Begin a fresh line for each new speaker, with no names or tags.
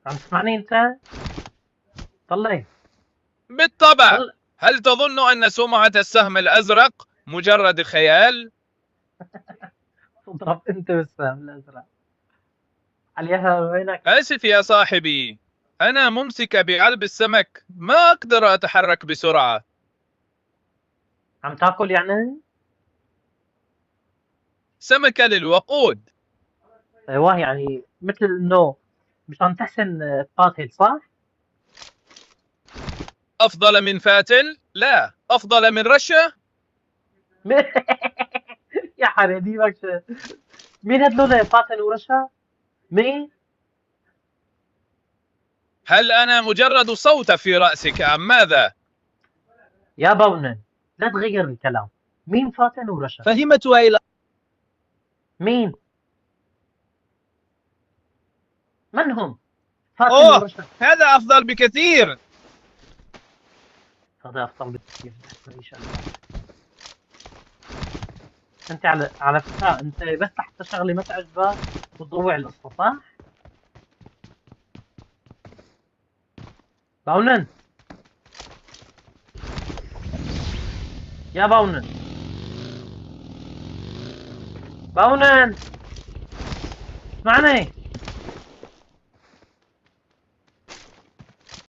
عم تسمعني انت؟ طلع
بالطبع.
طلع.
هل تظن أن سمعة السهم الأزرق مجرد خيال؟
تضرب انت بالسهم الازرق عليها وينك؟
آسف يا صاحبي، أنا ممسك بعلب السمك، ما أقدر أتحرك بسرعة.
عم تاكل يعني؟
سمكة للوقود.
ايوه يعني مثل انه مشان تحسن تقاتل صح؟
أفضل من فاتل؟ لا، أفضل من رشة.
يا حبيبي بك. مين هدول فاتن ورشا؟ مين؟
هل أنا مجرد صوت في رأسك أم ماذا؟
يا بونن، لا تغير الكلام. مين فاتن ورشا؟
فهمتها إلى.
مين؟ من هم؟ فاتن
أوه،
ورشا.
هذا أفضل بكثير.
هذا افضل بكثير. انت على فكره انت بس لحتى شغله ما تعجبك بتضوع القصه صح؟ باونن، يا باونن، باونن اسمعني.